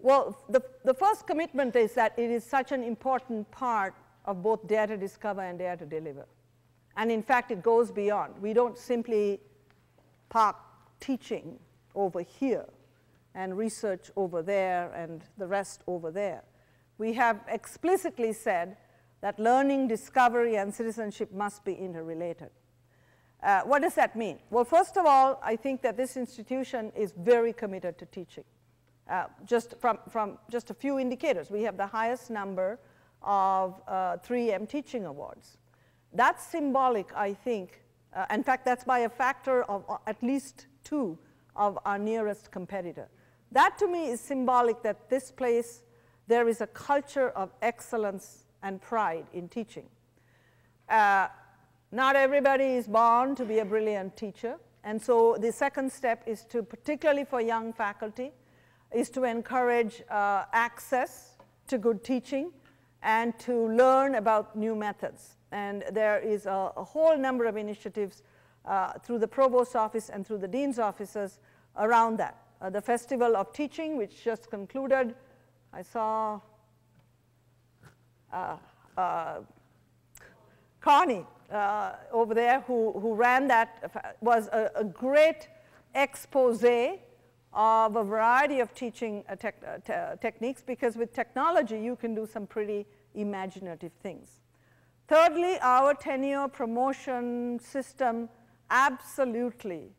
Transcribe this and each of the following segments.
Well, the first commitment is that it is such an important part of both dare to discover and dare to deliver. And in fact, it goes beyond. We don't simply park teaching over here and research over there and the rest over there. We have explicitly said that learning, discovery, and citizenship must be interrelated. What does that mean? Well, first of all, I think that this institution is very committed to teaching. Just from just a few indicators, we have the highest number of 3M teaching awards. That's symbolic, I think. In fact, that's by a factor of at least 2 of our nearest competitor. That to me is symbolic that this place, there is a culture of excellence and pride in teaching. Not everybody is born to be a brilliant teacher. And so the second step is to, particularly for young faculty, is to encourage access to good teaching and to learn about new methods. And there is a whole number of initiatives through the Provost's office and through the Dean's offices around that. The Festival of Teaching, which just concluded, I saw Connie over there who ran that, was a great expose of a variety of teaching techniques, because with technology you can do some pretty imaginative things. Thirdly, our tenure promotion system absolutely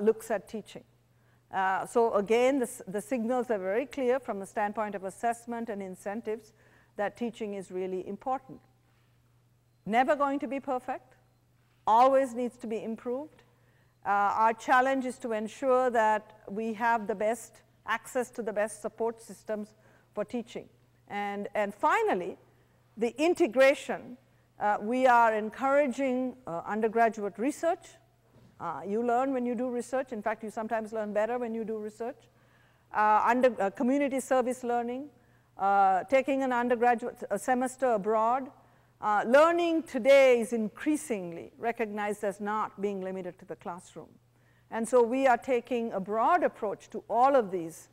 looks at teaching. So again, the signals are very clear from the standpoint of assessment and incentives that teaching is really important. Never going to be perfect, always needs to be improved. Our challenge is to ensure that we have the best access to the best support systems for teaching. And finally, the integration. We are encouraging undergraduate research. You learn when you do research. In fact, you sometimes learn better when you do research. Community service learning, taking an undergraduate semester abroad. Learning today is increasingly recognized as not being limited to the classroom. And so we are taking a broad approach to all of these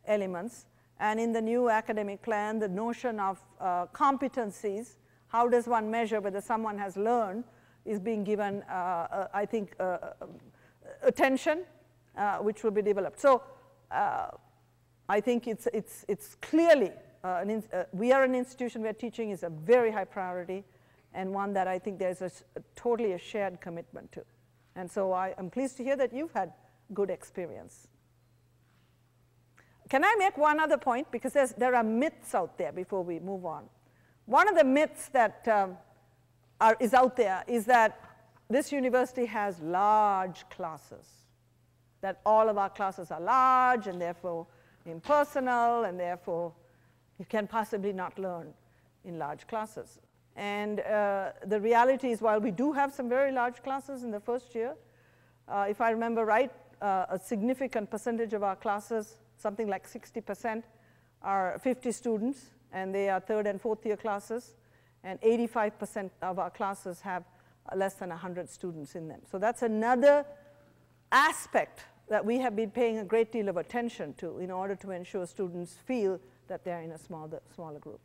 elements. And in the new academic plan, the notion of competencies, how does one measure whether someone has learned, is being given, I think, attention, which will be developed. So I think it's clearly, we are an institution where teaching is a very high priority, and one that I think there's totally a shared commitment to. And so I am pleased to hear that you've had good experience. Can I make one other point? Because there are myths out there before we move on. One of the myths that is out there is that this university has large classes, that all of our classes are large and therefore impersonal, and therefore you can possibly not learn in large classes. And the reality is, while we do have some very large classes in the first year, if I remember right, a significant percentage of our classes, something like 60%, are 50 students, and they are third and fourth year classes, and 85% of our classes have less than 100 students in them. So that's another aspect that we have been paying a great deal of attention to in order to ensure students feel that they're in a smaller group.